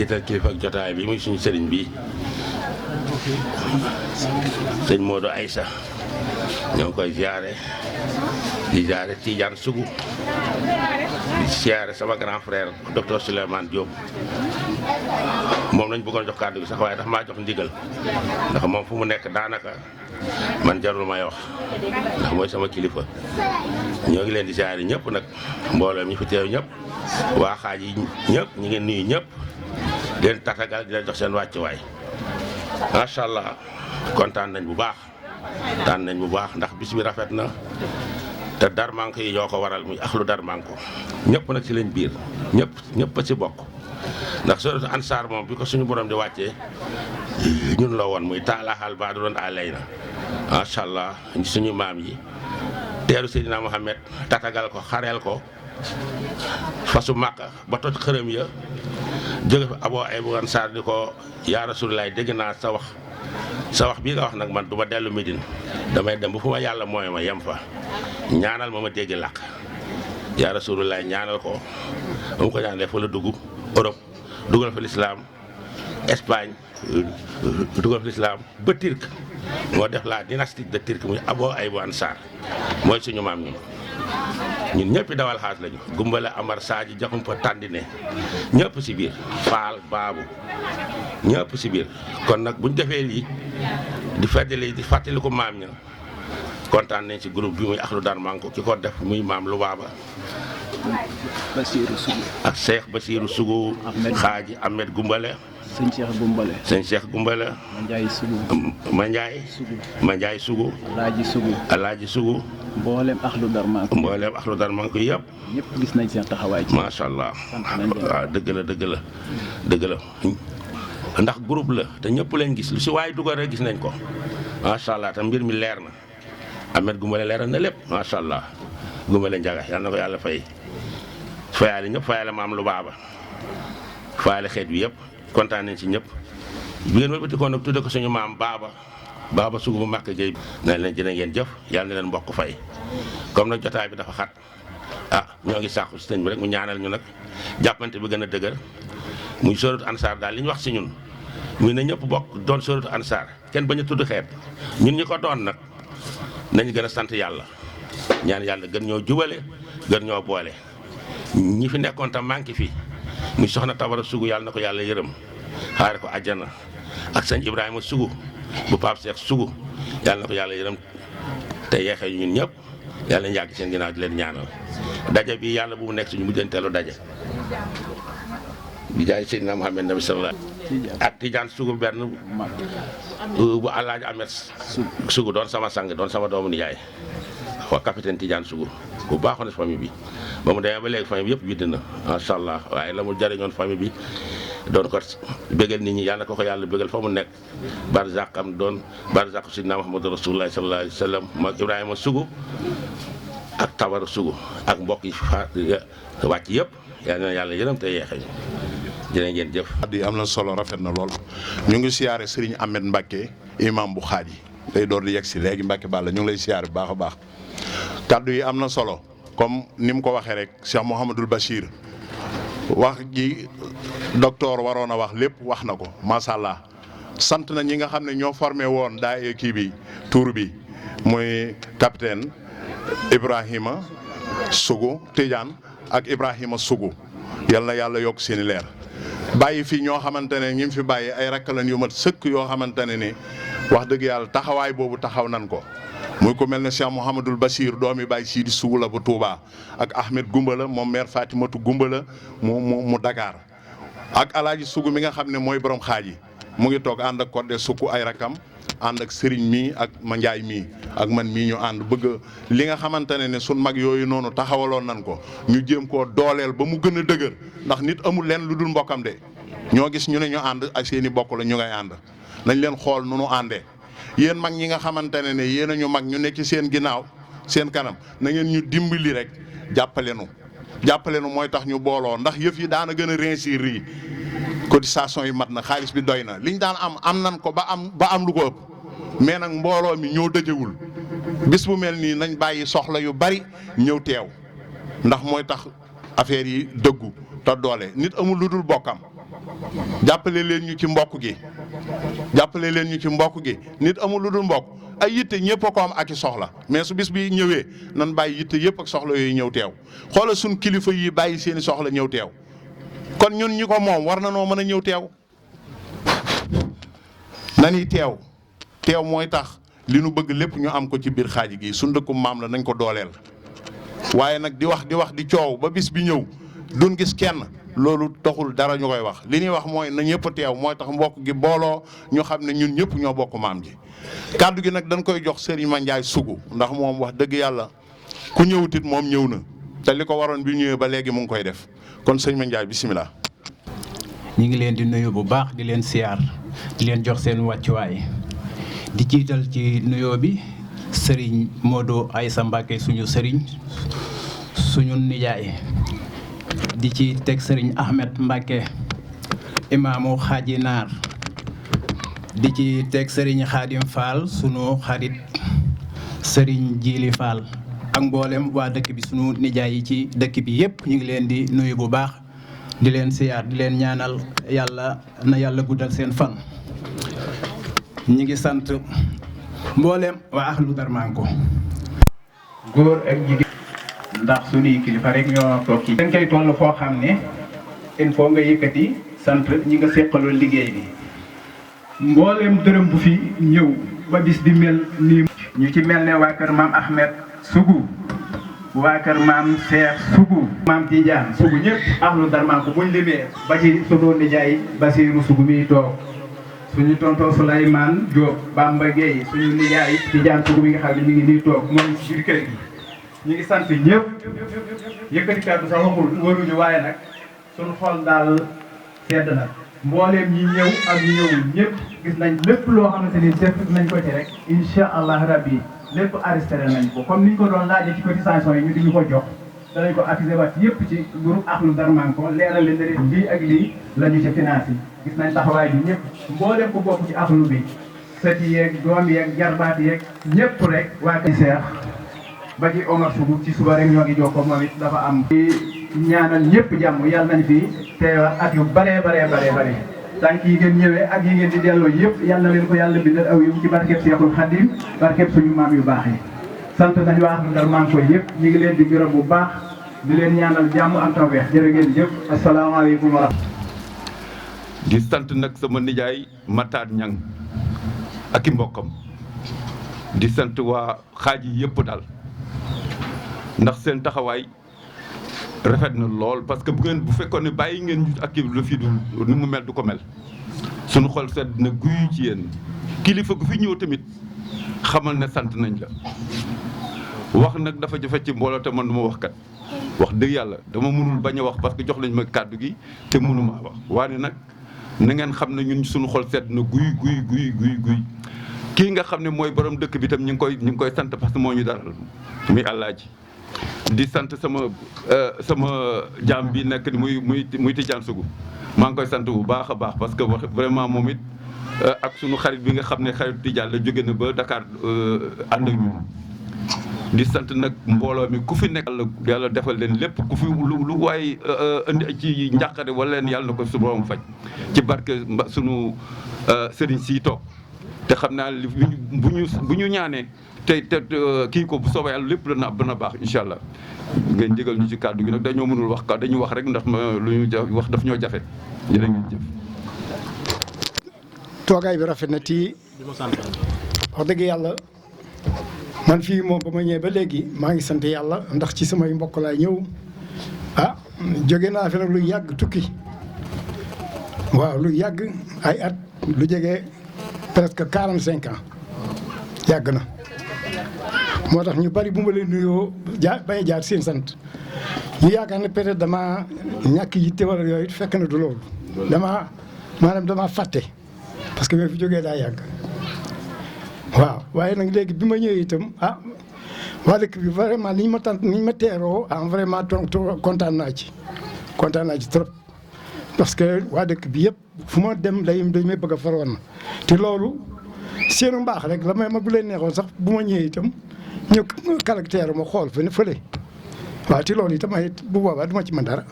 jiital kilifa ak jotaay bi muy suñu sëriñ bi sëñ Modou Aïssa ñoo ngi koy ziare di ziare Tidiane Sougou di ziare sama grand frère docteur Souleymane Diop moom lañ bëggoon jox kàddu gi sax waaye dafa maa jox ndigal ndax moom fu mu nekk daanaka man jarul may wax ndax mooy sama kilifa. ñoo ngi leen di ziare ñëpp nag mbooloo mi fi teew ñëpp waa xaaj yi ñëpp ñu ngi nuyu ñëpp di leen tatagal di leen jox seen wàccuwaay macha allah kontaan nañ bu baax. taan nañ bu baax ndax bis bi rafet na te Darmanko yi ñoo ko waral muy axlu Darmanko ñëpp nag ci leen biir ñëpp a ci bokk ndax suratu Ansaar moom bi ko suñu borom di wàccee ñun la woon muy taalaxal baa doon alay na macha allah suñu maam yi teeru Seydina Mohamed tatagal ko xareel ko fasu Màkka ba toj xërëm ya jóge fa Abu Ayyub Ansaar di ko yaa Rasulullaay dégg naa sa wax bii nga wax nag man du ma dellu Médine damay dem bu fu ma yàlla mooy ma yem fa ñaanal ma dégg làkk yaa Rasulullah ñaanal ko ba mu ko ñaanalee fa la dugg Europe dugal fa lislaam Espagne dugal fa lislaam ba Turc moo def la dynastie de Turc muy Abu Ayyub Ansar mooy suñu maam ñun ñëpp dawal xaas lañu gumbale Amar Sadji Jaxumpa Tandine ñëpp si biir Faal Baabu ñëpp si biir kon nag buñ defee lii di feddali di fàttali ko maam ña kontaan nañ ci groupe bi muy axlu Darmanko ki ko def muy maam lu baaba Bassirou Sougou ak Cheikh Bassirou Sougou xaaji Ahmed Gumbale sëñ Cheikh Gumbale sëñ Cheikh Gumbale Mandiaye Sougou Mandiaye Sougou Alaaji Sougou mboolem axlu Darmanko yëpp ñëpp gis nañ seen taxawaay ci macha allah waaw dëgg la ndax groupe la te ñëpp leen gis lu si waaye dugal rek gis nañ ko macha allah te mbir mi leer na Ahmed Gumbale leeral na lépp macha allah Gumbale Njaga yal na ko yàlla fayaale ñëpp fayaale maam lu baaba fayaale xeet bi yëpp kontaan nañ ci ñëpp bi ngeen wëlbati ko nag tudde ko suñu maam baaba Sougou bu Màkka Gueye nañ leen jërë ngeen jëf yàlla na leen mbokk fay comme nag jotaay bi dafa xat ñoo ngi sàkku si sëñ bi rek mu ñaanal ñu nag jàppante bi gën a dëgër muy sóoratu Ansaar daal li ñu wax si ñun muy ne ñëpp bokk doon sóoratu Ansaar kenn bañ a tudd xeet ñun ñi ko doon nag nañu gën a sant yàlla ñaan yàlla gën ñoo jubale gën ñoo boole ñi fi nekkoon tam manqué fi muy soxna Tabara Sougou yàlla na ko yàlla yërëm xaare ko àjjana ak sëñ Ibrahima Sougou bu Pape Cheikh Sougou yàlla na ko yàlla yërëm te yeexee ñun ñëpp yàlla ñu yàgg seen ginnaaw di leen ñaanal daje bi yàlla bu mu nekk suñu mujjanteelu daje bi jaay Seydina Muhammad nabi sallallahu ak Tidiane Sougou benn bu Alaaji Ahmed Sougou doon sama sang doon sama doomu nijaay waa capitaine Tidiane Sougou bu baaxoon na famille bi ba mu demee ba léegi famille bi yëpp widd na macha allah waaye la mu jariñoon famille bi doon ko bégal nit ñi yàlla ko yàlla bégal fa mu nekk barzaqam doon barzaqu Seydina Muhammadu Rasulullah sallallahu alayhi wa sallam mag Ibrahima Sougou ak Tabara Sougou ak mbokk yi fa wàcc yëpp yal na yàlla yërëm te yeexeñu jërë ngeen jëf. addi am na solo rafet na lool ñu ngi siyaare Serigne Ahmed Mbacke imam bu xaaj yi day door di yegg si léegi Mbacke Balla ñu ngi lay siyaare bu baax a baax kaddu yi am na solo comme ni mu ko waxee rek Cheikh Mouhamadul Bachir wax ji docteur waroon a wax lépp wax na ko macha allah sant na ñi nga xam ne ñoo formé woon daay kii bi tour bi muy capitaine Ibrahima Sougou Tidiane ak Ibrahima Sougou yal na yàlla yokk seeni leer. bàyyi fi ñoo xamante ne ñi fi bàyyi ay rakkalan yu mat sëkk yoo xamante ne ni wax dëgg yàlla taxawaay boobu taxaw nan ko muy ko mel ne Cheikh Mouhamadul Bachir doomi Baye Sidi Sougou la bu Touba ak Ahmed Gumbala moom mère Fatimatu Gumbala mu Dakar ak Alaaji Sougou mi nga xam ne mooy borom xaaj yi mu ngi toog ànd ak Codé Sougou ay rakam ànd ak Serigne mii ak Mandiaye mii ak man mii ñu ànd bëgg li nga xamante ne sun mag yooyu noonu taxawaloon nan ko ñu jéem koo dooleel ba mu gën a dëgër ndax nit amul leen lu dul mbokkam de ñoo gis ñu ne ñu ànd ak seen i bokk la ñu ngay ànd nañ leen xool nu nu àndee yéen mag ñi nga xamante ne yéen a ñu mag ñu nekk ci seen ginnaaw seen kanam na ngeen ñu dimbali rek jàppale nu mooy tax ñu booloo ndax yëf yi daana gën a réussir yi cotisation yi mat na xaalis bi doy na liñ daan am nan ko ba am lu ko ëpp mais nag mbooloo mi ñoo dëjëwul bis bu mel nii nañ bàyyi soxla yu bari ñëw teew ndax mooy tax affaire yi dëggu te doole nit amul lu dul bokkam jàppale leen ñu ci mbokk gi jàppale leen ñu ci mbokk gi nit amul lu dul mbokk ay yitte ñëpp a ko am ak i soxla mais su bis bi ñëwee nan bàyyi yitte yëpp ak soxla yooyu ñëw teew xoolal suñ kilifa yi bàyyi seeni soxla ñëw teew kon ñun ñi ko moom war na noo mën a ñëw teew nani teew mooy tax li nu bëgg lépp ñu am ko ci biir xaaji gi suñ dëkkum maam la nañ ko dooleel waaye nag di wax di coow ba bis bi ñëw duñ gis kenn loolu taxul dara ñu koy wax li ñuy wax mooy na ñëpp teew mooy tax mbokk gi booloo ñu xam ne ñun ñëpp ñoo bokk maam ji kàddu gi nag dañ koy jox Serigne Mandiaye Sougou ndax moom wax dëgg yàlla ku ñëwutit moom ñëw na te li ko waroon bi ñëwee ba léegi mu ngi koy def kon sëñ Mandiaye bisimilah. ñi ngi leen di nuyu bu baax di leen siyaar di leen jox seen wàccuwaay di jiital ci nuyoo bi Serigne Modou Aïssa Mbacké suñu Serigne suñu nijaay di ci teg Serigne Ahmed Mbacké imaamu Xaaji Naar di ci teg Serigne Khadim Fall sunu xarit Serigne Djili Fall ak mboolem waa dëkk bi sunu nijaay yi ci dëkk bi yëpp ñu ngi leen di nuyu bu baax di leen siyaar di leen ñaanal yàlla na yàlla guddal seen fan. ñi ngi sant mboolem waa ahlu Darmanko góor ak jigéen ndax suñuy kilifa rek ñoo toog ci dañ koy toll foo xam ne il faut nga yëkkati sant ñi nga seqaloon liggéey bi mboolem dërëm bu fi ñëw ba bis bi mel nii ñu ci mel ne waa kër maam Ahmed Sougou waa kër maam Cheikh Sougou maam Tidiane Sougou ñëpp ahlu Darmanko buñ limee ba ci sunu nijaay Basirou Sougou miy toog suñu tonton Souleymane Diop Bamba Gueye suñu nijaay Tidiane Sougou mi nga xam ne mi ngi nii toog moom ci biir kër gi ñu ngi sant ñëpp yëkkati kàddu sax waxul waruñu waaye nag suñu xol daal sedd na mbooleem ñi ñëw ak ñi ñëwul ñëpp gis nañ lépp loo xamante ni def nañ ko ci rek incha allah rabbi lépp arrêté nañ ko comme niñ ko doon laajee ci cotisation yi ñu di ñu ko jox danañ ko accusé waat yëpp ci groupe ahlu Darmanko leeral leen ne lii ak lii la ñu ci financé gis nañ taxawaay bi ñëpp mbooleem ko bokk ci ahlu bi sët yeeg doom yeeg jarbaat yeeg ñëpp rek waa kay Seex ba ci Omar Sougou ci suba rek ñoo ngi jokkoo moom it dafa am ñaanal ñëpp jàmm yàlla nañ fi teewaat at yu bare tànk yi ngeen ñëwee ak yi ngeen di delloo yëpp yàlla na leen ko yàlla bindal aw yi ci barkeb Seexul Xadim barkeb suñu maam yu baax yi sant nañu waa ahlu Darmanko yëpp ñu ngi leen di gërëm bu baax di leen ñaanal jàmm am tawfeex jërë ngeen jëf asalaamaaleykum wa rahmatulah. di sant nag sama nijaay Matar Ñang ak i mbokkam di sant waa xaaj yi yëpp daal ndax seen taxawaay rafet na lool parce que bu fekkoon ne bàyyi ngeen ak lu fi du ni mu mel du ko mel suñu xol sedd na guy ci yéen kilifa gu fi ñëw tamit xamal ne sant nañ la wax nag dafa jafe ci mbooloo te man du ma wax kat wax dëgg yàlla dama mënul bañ a wax parce que jox nañ ma kàddu gi te mënuma wax waaye nag na ngeen xam ne ñun suñu xol sedd na guy kii nga xam ne mooy borom dëkk bi tam ñu ngi koy sant parce que moo ñu daral muy Alaaji di sant sama jaam bi nekk ni muy Tidiane Sougou maa ngi koy sant bu baax a baax parce que wax vraiment moom it ak sunu xarit bi nga xam ne xarit Tidiane la jóge na ba Dakar ànd ak ñun di sant nag mbooloo mi ku fi nekk yàlla defal leen lépp ku fi lu waay indi ci njàqare wala leen yàlla na ko su borom faj ci barke sunu sëriñ si toog te xam naa li bu ñu ñaanee te kii ko bu soobee yàlla lépp dana baax incha allah ngeen jégal ñu ci kàddu gi nag dañoo mënul wax dañuy wax rek ndax lu ñu wax daf ñoo jafe jërë ngeen jëf. toogaay bi rafet na tii wax dëgg yàlla man fii moom ba ma ñëwee ba léegi maa ngi sant yàlla ndax ci samay mbokk laay ñëw jóge naa fi nag lu yàgg tukki waaw lu yàgg ay at lu jege presque 45 ans yàgg na. moo tax ñu bari bu ma leen nuyoo bañ a jaar seen sant ñu yaakaar ne peut-être dama ñàkk yitte wala yooyu fekk na du loolu dama fàtte parce que fi jógee daa yàgg waaw waaye nag léegi bi ma ñëwee itam waa dëkk bi vraiment ni ñu ma teeroo vraiment kontaan naa ci trop parce que waa dëkk bi yëpp fu ma dem dañ may bëgg a faroon na te loolu seenu mbaax rek la ma bu leen neexoon sax bu ma ñëwee itam ñu caractère ma xool fële waaw te loolu itam ay bu boobaa du ma ci mën dara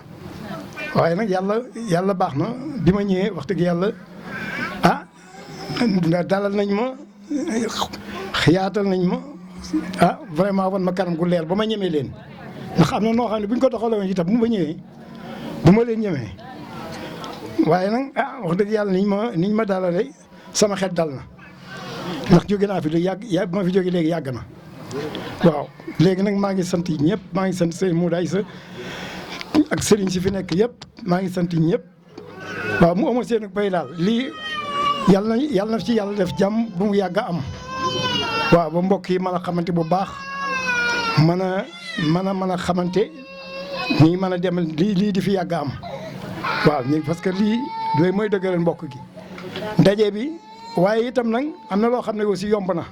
waaye nag yàlla baax na bi ma ñëwee wax dëgg yàlla dalal nañ ma yaatal nañ ma vraiment wan ma kanam gu leer ba ma ñemee leen ndax am na noo xam ne bu ñu ko doxalee woon itam bu ma ñëwee bu ma leen ñemee waaye nag wax dëgg yàlla niñ ma dalale sama xel dal na ndax jóge naa fi lu yàgg ma fi jóge léegi yàgg na waaw léegi nag maa ngi sant ñëpp maa ngi sant sëñ Modou Aïssa ak sëriñ si fi nekk yëpp maa ngi sant ñëpp waaw mu amoon seen bay daal lii yàlla na ci yàlla def jàmm bu mu yàgg a am waaw ba mbokk yi mën a xamante bu baax mën a xamante ñi mën a demal lii di fi yàgg a am waaw parce que lii looy mooy dëgëral mbokk gi ndaje bi waaye itam nag am na loo xam ne aussi yomb na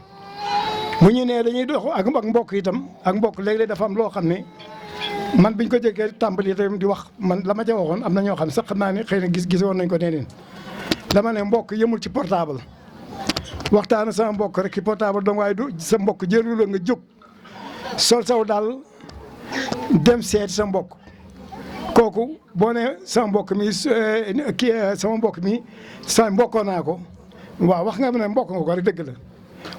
bu ñu nee dañuy dox ak mbokk itam ak mbokk léeg-léeg dafa am loo xam ne man biñ ko jëkkee tàmbali itam di wax man la ma ca waxoon am na ñoo xam ne sax xam naa ne xëy na gis woon nañ ko neneen dama ne mbokk yëmul ci portable waxtaan sama mbokk rek ci portable donc waaye du sa mbokk jëlu la nga jóg sol saw daal dem seet sa mbokk kooku boo ne sama mbokk mi sama mbokk mi sa mbokkoo naa ko waaw wax nga ne mbokk nga ko rek dëgg la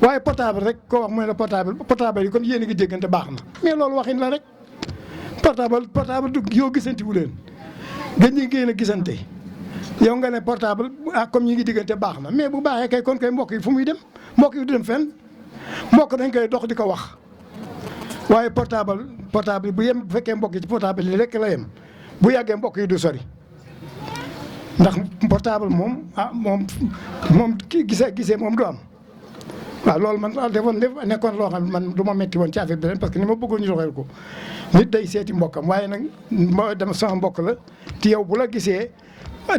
waaye portable rek koo wax mooy la portable yi comme yéen a ngi déggante baax na mais loolu waxin la rek portable du yow gisanti wu leen gën ñi ngeen a gisante yow nga ne portable comme ñi ngi diggante baax na mais bu baaxee kay kon kay mbokk yi fu muy dem mbokk yi du dem fenn mbokk dañ koy dox di ko wax waaye portable bu fekkee mbokk yi ci portable yi rek la yem bu yàggee mbokk yi du sori ndax portable moom moom kii gisee moom du am waaw loolu man nekkoon loo xam ne man du ma metti woon ci affaire bi ren parce que ni ma bëggoon ñu doxeel ko nit day seeti mbokkam waaye nag ma dem sama mbokk la te yow bu la gisee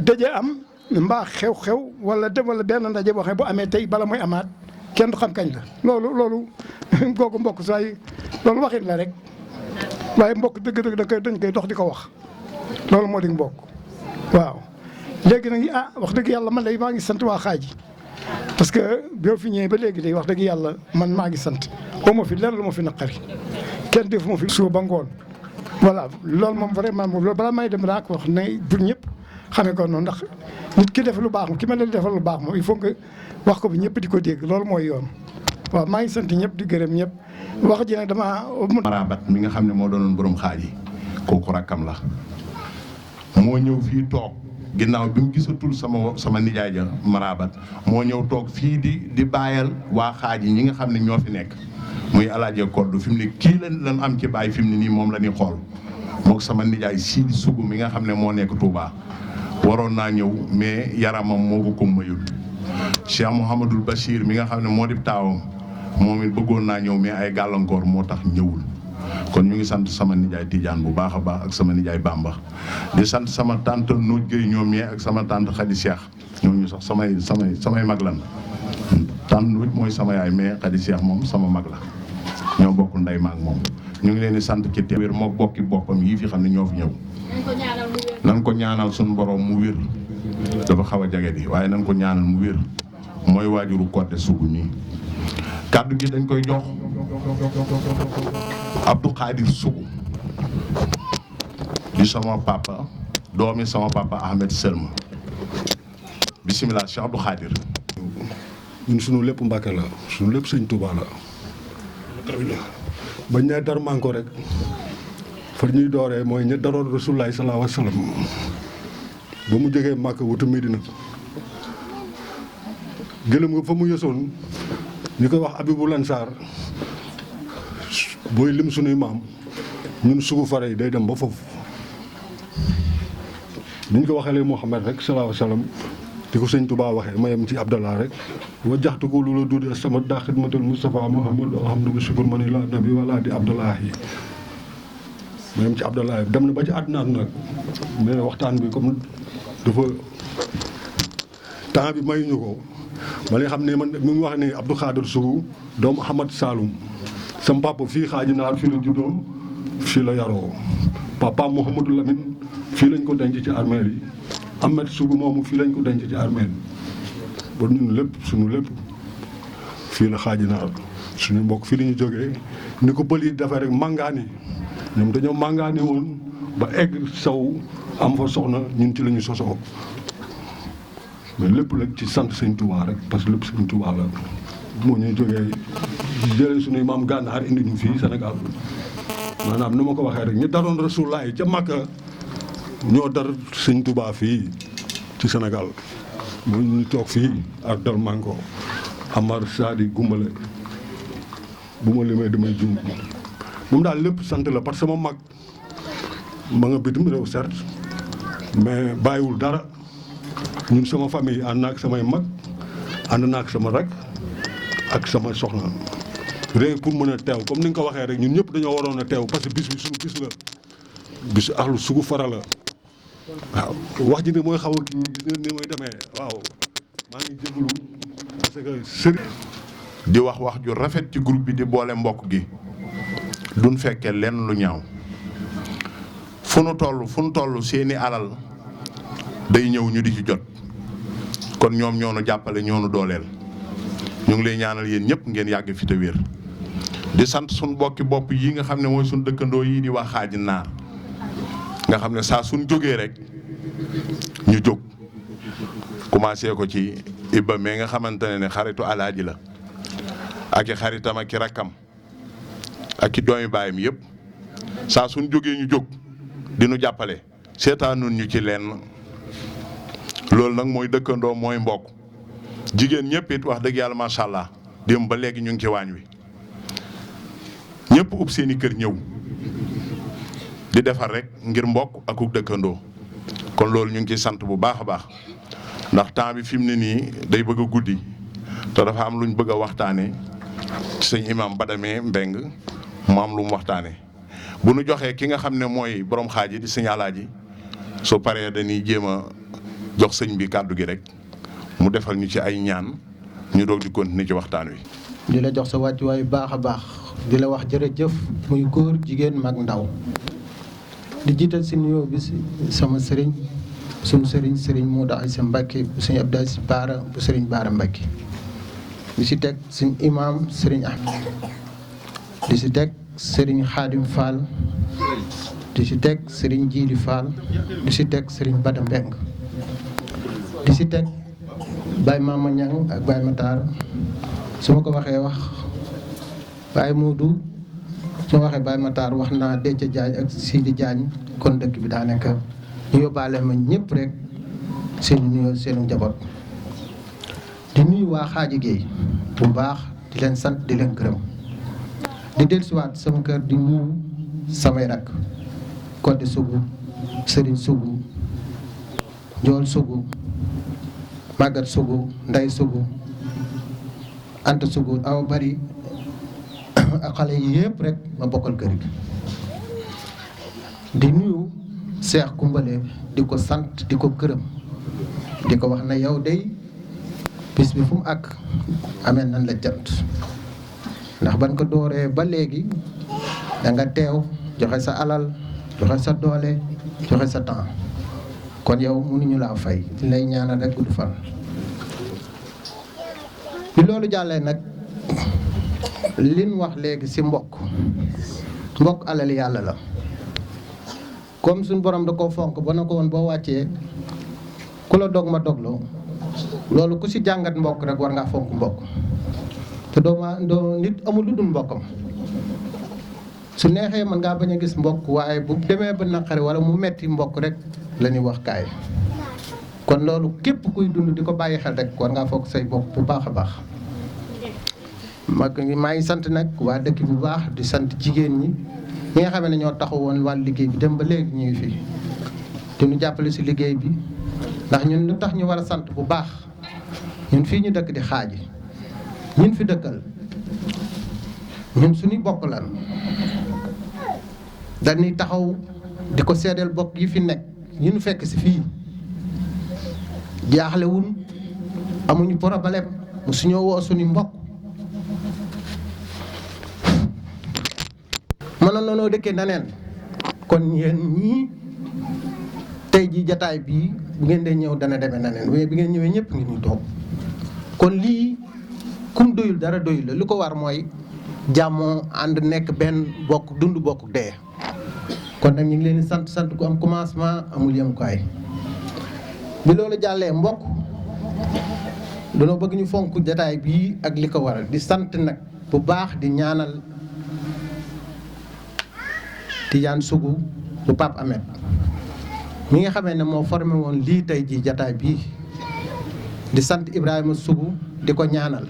daje am mbaa xew-xew wala benn ndaje boo xam ne bu amee tey bala muy amaat kenn du xam kañ la loolu kooku mbokk saa yi loolu waxin la rek waaye mbokk dëgg-dëgg dañ koy dox di ko wax loolu moo di mbokk waaw. léegi nag wax dëgg yàlla man lay maa ngi sant waa Xaaji parce que boo fi ñëwee ba léegi day wax dëgg yàlla man maa ngi sant ba ma fi lenn lu ma fi naqari kenn defu ma fi suba ba ngoon voilà loolu moom vraiment moom loolu balaa may dem daa ko wax ne pour ñëpp xamee ko noonu ndax nit ki def lu baax moom ki ma leen defal lu baax moom il faut que wax ko bi ñëpp di ko dégg loolu mooy yoon waaw maa ngi sant ñëpp di gërëm ñëpp wax ji nag damaa. Marabat mi nga xam ne moo doonoon borom Xaaji kooku rakkam la moo ñëw fii toog. ginnaaw bi mu gisatul sama nijaay ja Marabat moo ñëw toog fii di bàyyal waa Xaaji ñi nga xam ne ñoo fi nekk muy alaaje koddu fi mu ne kii lan am ci bàyyi fi mu ne nii moom la ñuy xool mook sama nijaay Sidi Sugu mi nga xam ne moo nekk Touba waroon naa ñëw mais yaramam moo ko mayul Cheikh Mouhamadul Bachir mi nga xam ne moo di taawam moom it bëggoon naa ñëw mais ay gàllankoor moo tax ñëwul kon ñu ngi sant sama nijaay Tidiane bu baax a baax ak sama nijaay Bamba di sant sama tante Nooj Gueye ñoom ñee ak sama tante Khady Cheikh ñooñu sax samay mag lan tante Nooj mooy sama yaay mais Khady Cheikh moom sama mag la ñoo bokk ndey maag moom ñu ngi leen di sant ci wér moo bokki boppam yii fi xam ne ñoo fi ñëw nan ko ñaanal suñu borom mu wér dafa xaw a jage di waaye nan ko ñaanal mu wér mooy waajuru Codé Sougou nii kàddu gi dañ koy jox Abdou Khadir Sougou di sama papa doomi sama papa Ahmed Selma bisimilah Cheikh Abdou Khadir. ñun sunu lépp Mbàkke la sunu lépp sëñ Touba la bañ ne Darmanko rek fa ñuy dooree mooy ña daroon Rasulullaay sallallahu alayhi wa sallam ba mu jógee Màkka wutu Medina gëlëm nga fa mu yësoon ñu koy wax Abibul Ansar booy lim sunuy maam ñun sugu fare yi day dem ba foofu ni ñu ko waxee lee Muhammad rek sallallahu alayhi wa sallam di ko sëñ Touba waxee ma yem ci Abdallah rek wa jaxtu ko lu la duudee sama daa xidmatul Moustapha Muhammad alhamdulilah shukur ma ni la nabi wala di Abdallah yi ma yem ci Abdallah yi dem na ba ci àdduna nag mais waxtaan bi comme dafa temps bi mayuñu ko ma li xam ne man mi ngi wax ne Abdou Khadir Sougou doomu Ahmad Saloum sam papa fii Xaaji Naar fii la juddoo fii la yaroo papa Mouhamadou Lamine fii lañ ko denc ci armeel yi Ahmed Sougou moomu fii lañ ko denc ci armeel ba ñun lépp suñu lépp fii la Xaaji Naar suñu mbokk fii la ñu jógee ni ko bël yi dafay rek màngaani ñoom dañoo màngaani woon ba egg saw am fa soxna ñun ci la ñu sosoo mais lépp rek ci sant sëñ Touba rek parce que lépp sëñ Touba la moo ñuy jógee jëlee suñuy maam gànnaar indi ñu fii Sénégal maanaam nu ma ko waxee rek ñu daroon Rasulullaay ca Makka ñoo dar sëñ Touba fii ci Sénégal mu ñu toog fii ak dal manko Amar Sadi Gumbale bu ma limee damay jum moom daal lépp sant la parce que sama mag ma nga bitim réew certes mais bàyyiwul dara ñun sama famille ànd naak samay mag ànd naak sama rak ak sama soxna réew pour mën a teew comme ni nga ko waxee rek ñun ñëpp dañoo waroon a teew parce que bis bi suñu bis la bisu axlu sugu fara la waaw wax ji ne mooy xaw a kii ni mooy demee waaw maa ngi jégalu parce que sëriñ di wax ju rafet ci groupe bi di boole mbokk gi duñ fekkee lenn lu ñaaw fu nu toll seeni alal day ñëw ñu di ci jot kon ñoom ñoo nu jàppale ñoo nu dooleel ñu ngi lay ñaanal yéen ñëpp ngeen yàgg fi te wér di sant suñ bokki bopp yi nga xam ne mooy suñ dëkkandoo yi di wax Xaaji Naar nga xam ne saa suñ jógee rek ñu jóg commencé ko ci Ibba mais nga xamante ne xaritu alaaji la ak i xaritam ak i rakkam ak i doomi baayam yëpp saa suñ jógee ñu jóg di nu jàppale seetaanun ñu ci lenn loolu nag mooy dëkkandoo mooy mbokk jigéen ñëpp it wax dëgg yàlla macha allah démb ba léegi ñu ngi ci waañ wi ñëpp ub seeni kër ñëw di defar rek ngir mbokk ak ub dëkkandoo kon loolu ñu ngi ciy sant bu baax a baax ndax temps bi fi mu ne nii day bëgg a guddi te dafa am luñ bëgg a waxtaane sëñ imam Badame Mbeng mu am lu mu waxtaane bu nu joxee ki nga xam ne mooy borom xaaji di sëñ Alaaji su paree dañuy jéem a jox sëñ bi kàddu gi rek mu defal ñu ci ay ñaan ñu doog di continuer ci waxtaan wi. di la jox sa wàccuwaay bu baax a baax di la wax jërëjëf muy góor jigéen mag ndaw di jiital si nuyoo bi sama sëriñ sunu sëriñ Modou Aïssa Mbacké bu sëñ Abdou Aziz Baara bu sëriñ Baara Mbacké di si teg suñ imam sëriñ Ahmed di si teg sëriñ Khadim Fall di si teg sëriñ Djili Fall di si teg sëriñ Bada Mbeng di si teg Baye Mama Niang ak Baye Matar su ma ko waxee wax Baye Modou su ma waxee Baye Matar wax naa Déthié Diagne ak Sidi Diagne kon dëkk bi daanaka ñu yóbbaale ma ñëpp rek seen nuyoo seenu njaboot di nuyu waa Xaaji Géey bu baax di leen sant di leen gërëm di dellusiwaat sama kër di nuyu samay rakk Codé Sougou Serigne Sougou Njool Sougou Maguette Sougou Ndey Sougou Anta Sougou aw bari ak xale yi yëpp rek ma bokkal kër gi di nuyu Cheikh Kumbale di ko sant di ko gërëm di ko wax na yow day bis bi fu mu àgg amee nan la jant ndax ban ko dooree ba léegi da nga teew joxe sa alal joxe sa doole joxe sa temps kon yow mënuñu laa fay lay ñaanal rek gudd fan. bi loolu jàllee nag liñ wax léegi ci mbokk alal yàlla la comme suñ borom da koo fonk ba na ko woon boo wàccee ku la dog ma dogloo loolu ku ci jàngat mbokk rek war ngaa fonk mbokk te doo nit amul lu dul mbokkam su neexee mën ngaa bañ a gis mbokk waaye bu demee ba naqari wala mu metti mbokk rek la ñuy wax kaay kon loolu képp kuy dund di ko bàyyi xel rek war ngaa fonk say mbokk bu baax a baax. maa ngi sant nag waa dëkk bu baax di sant jigéen ñi ñi nga xam ne ñoo taxaw woon wàllu liggéey bi dem ba léegi ñu ngi fi di ñu jàppale ci liggéey bi ndax ñun lu tax ñu war a sant bu baax ñun fii ñu dëkk di Xaaji ñun fi dëkkal ñun suñuy bokk lan dañuy taxaw di ko seedeel bokk yi fi nekk ñu nu fekk ci fii jaaxlewul amuñu problème mu suñoo woo suñu mbokk mënoon nañoo dëkkee naneen kon yéen ñii tey ji jataay bii bu ngeen dee ñëw dana demee naneen mais bi ngeen ñëwee ñëpp ngi ñuy toog kon lii kum doyul dara doyul la lu ko war mooy jàmmoo ànd nekk benn bokk dund bokk dee kon nag ñu ngi leen di sant ku am commencement amul yemukaay. bi loolu jàllee mbokk danoo bëgg ñu fonk jataay bii ak li ko waral di sant nag bu baax di ñaanal Tidiane Sougou bu Pape Ahmed mi nga xamee ne moo formé woon lii tey ji jataay bii di sant Ibrahima Sougou di ko ñaanal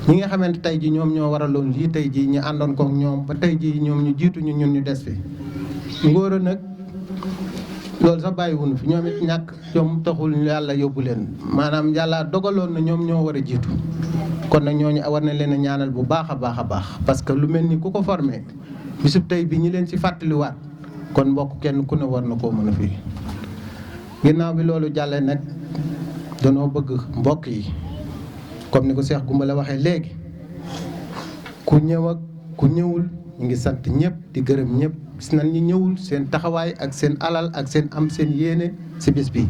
ñi nga xamante tey ji ñoom ñoo waraloon lii tey ji ñu àndoon kook ñoom ba tey ji ñoom ñu jiitu ñu ñun ñu des fi ngóora nag loolu sax bàyyiwuñu fi ñoom it ñàkk ñoom taxul yàlla yóbbu leen maanaam yàlla dogaloon na ñoom ñoo war a jiitu kon nag ñooñu war na leen a ñaanal bu baax a baax a baax parce que lu mel ni ku ko formé bisub tey bi ñi leen ci fàttaliwaat kon mbokk kenn ku ne war na koo mën a fii ginnaaw bi loolu jàllee nag danoo bëgg mbokk yi comme ni ko Cheikh Goumbale waxee léegi ku ñëw ak ku ñëwul ñu ngi sant ñëpp di gërëm ñëpp gis nañ ñi ñëwul seen taxawaay ak seen alal ak seen am seen yéene ci bis bi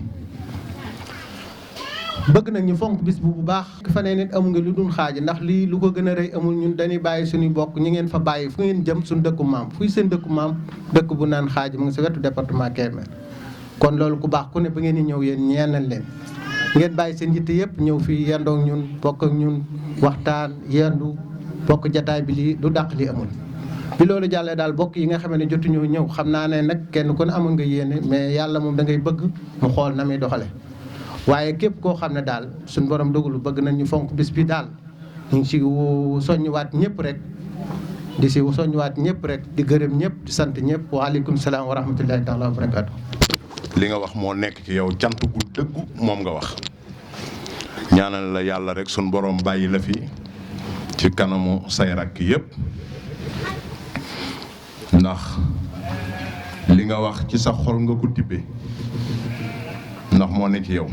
bëgg nag ñu fonk bis bu baax fa ne nit amu nga lu dul xaaji ndax lii lu ko gën a rëy amul ñun dañuy bàyyi suñuy bokk ñi ngeen fa bàyyi fu ngeen jëm suñu dëkku maam fuy seen dëkku maam dëkk bu naan xaaji mu ngi ci wetu département Kébémer kon loolu ku baax ku ne ba ngeen di ñëw yéen ñeenal leen ngeen bàyyi seen yitte yëpp ñëw fii yendoog ñun bokk ak ñun waxtaan yendu bokk jataay bi lii du dàq li amul bi loolu jàllee daal bokk yi nga xam ne jotuñoo ñëw xam naa ne nag kenn ku ne amoon nga yéene mais yàlla moom da ngay bëgg mu xool na muy doxale waaye képp koo xam ne daal suñu borom dogalu bëgg nañ ñu fonk bis bi daal ñu ngi si soññuwaat ñëpp rek di si soññuwaat ñëpp rek di gërëm ñëpp di sant ñëpp waaleykum salaam wa rahmatullahi taala wa barakaatu. li nga wax moo nekk ci yow cant gu dëggu moom nga wax ñaanal la yàlla rek suñu borom bàyyi la fi ci kanamu say rakk yëpp ndax li nga wax ci sa xol nga ko tibbee ndax moo ne ci yow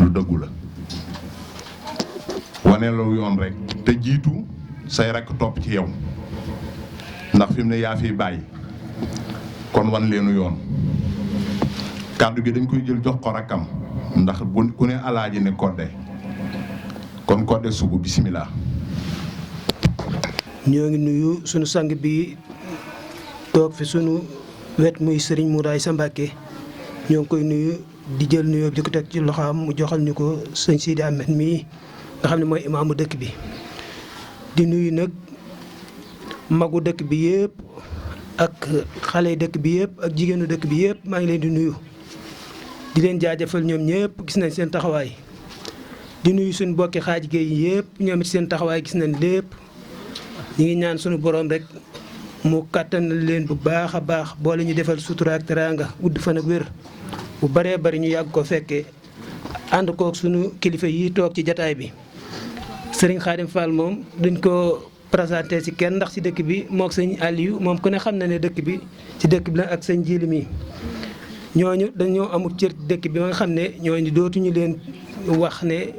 lu dëggu la wane la yoon rek te jiitu say rakk topp ci yow ndax fi mu ne yaa fiy bàyyi kon wan leenu yoon kàddu gi dañ koy jël jox ko rakkam ndax bu ku ne alaaji ne Codé kon Codé Sougou bisimilah. ñoo ngi nuyu sunu sang bi toog fi sunu wet muy Serigne Modou Aïssa Mbacké ñoo ngi koy nuyu di jël nuyoo di ko teg ci loxoom mu joxal ñu ko sëñ Sidi Ahmed mii nga xam ne mooy imaamu dëkk bi. di nuyu nag magu dëkk bi yëpp ak xale dëkk bi yëpp ak jigéenu dëkk bi yëpp maa ngi leen di nuyu di leen jaajëfal ñoom ñëpp gis nañ seen taxawaay. di nuyu suñu bokki xaaji géey yëpp ñoom it seen taxawaay gis nañ lépp ñu ngi ñaan suñu borom rek mu kàttanal leen bu baax a baax boole ñu defal sutura ak teraanga gudd fan ak wér bu baree bari ñu yàgg ko fekkee ànd kook suñu kilifa yi toog ci jataay bi. Serigne Khadim Fall moom duñ ko présenté ci kenn ndax ci dëkk bi mook sëñ Aliou moom ku ne xam na ne dëkk bi ci dëkk bi la ak sëñ Jili mi ñooñu dañoo amul cër dëkk bi ba nga xam ne ñooñu dootuñu leen wax ne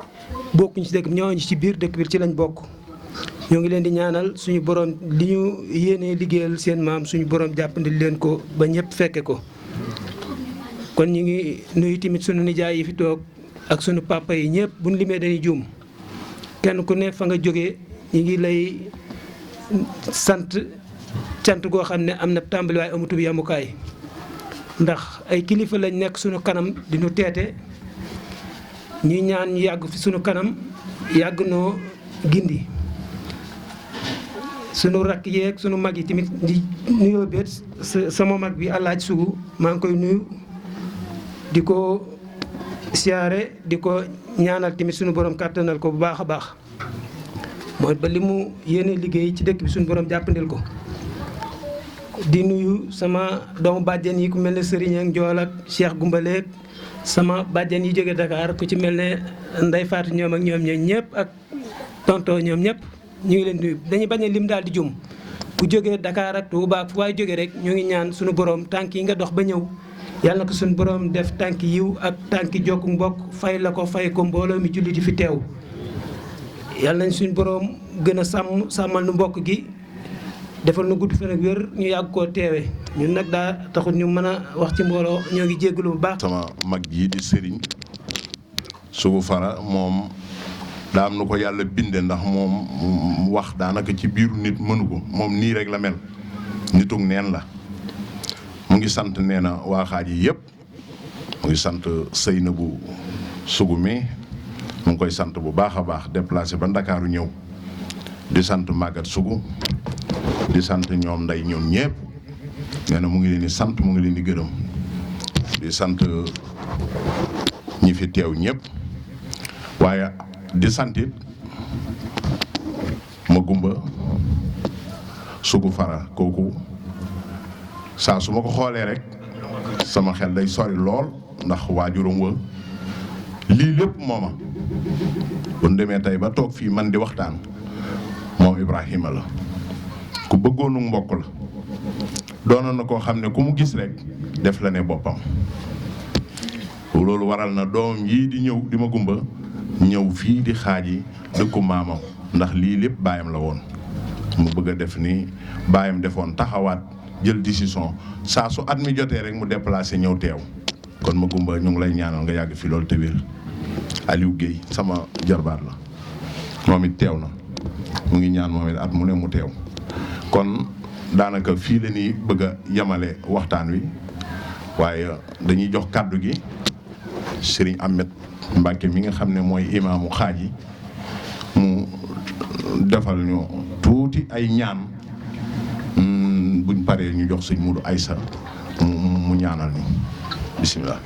bokkuñ ci dëkk bi ñooñu ci biir dëkk bi ci lañ bokk. ñoo ngi leen di ñaanal suñu borom li ñu yéenee liggéeyal seen maam suñu borom jàppandi leen ko ba ñëpp fekke ko. kon ñu ngi nuyu tamit suñu nijaay yi fi toog ak suñu papa yi ñëpp buñ limee dañuy juum kenn ku ne fa nga jógee ñu ngi lay sant cant goo xam ne am na tàmbali waaye amutub yamukaay ndax ay kilifa lañ nekk suñu kanam di ñu teete ñuy ñaan ñu yàgg fi suñu kanam yàgg noo gindi sunu rakk yeeg sunu mag yi tamit di nuyoo beet sama mag bi Alaaji Sougou maa ngi koy nuyu di ko siyaare di ko ñaanal tamit sunu borom kàttanal ko bu baax a baax mooy ba li mu yéene liggéey ci dëkk bi sunu borom jàppandil ko. di nuyu sama doomu bàjjen yi ku mel ne Serigne ak Njool ak Cheikh Goumbale sama bàjjen yi jóge Dakar ku ci mel ne Ndeye Fatou ñoom ak ñoom ñëpp ak tonto ñoom ñëpp. ñu ngi leen nuyu dañuy bañ a lim daal di jum bu jógee Dakar ak Touba fu waaye jógee rek ñu ngi ñaan suñu borom tànk yi nga dox ba ñëw yàlla na ko suñu borom def tànk yiw ak tànk jokku mbokk fay la ko fay ko mbooloo mi jullit yi fi teew. yàlla nañ suñu borom gën a sàmmal nu mbokk gi defal nu gudd fan ak wér ñu yàgg koo teewee ñun nag daa taxul ñu mën a wax ci mbooloo ñoo ngi jéggalu bu baax. sama mag ji di Serigne Sougou Fara moom. daa am nu ko yàlla binde ndax moom wax daanaka ci biiru nit mënu ko moom nii rek la mel nitug neen la mu ngi sant nee na waa xaaj yi yëpp mu ngi sant Seynabou Sougou mi mu ngi koy sant bu baax a baax déplacé ba Ndakaaru ñëw di sant Maguette Sougou di sant ñoom nday ñoom ñëpp nee na mu ngi leen di sant mu ngi leen di gërëm di sant ñi fi teew ñëpp waaye di santit ma gumba Sougou Fara kooku saa su ma ko xoolee rek sama xel day sori lool ndax waajuram wa lii lépp mooma bu ñu demee tey ba toog fii man di waxtaan moom Ibrahima la ku bëggoonu mbokk la doonoon na koo xam ne ku mu gis rek def la ne boppam loolu waral na doom yii di ñëw di ma gumba ñëw fii di xaaji dëkku maamam ndax lii lépp baayam la woon mu bëgg a def ni baayam defoon taxawaat jël décision saa su at mi jotee rek mu déplacé ñëw teew kon ma gumba ñu ngi lay ñaanal nga yàgg fi loolu te wér Aliou Guèye sama jarbaat la moom it teew na mu ngi ñaan moom it at mu ne mu teew kon daanaka fii la ñuy bëgg a yemale waxtaan wi waaye dañuy jox kàddu gi Serigne Ahmed Mbacke mi nga xam ne mooy imaamu xaaj yi mu defal ñu tuuti ay ñaan buñ paree ñu jox sëñ Modou Aïssa mu ñaanal ñu bisimilah.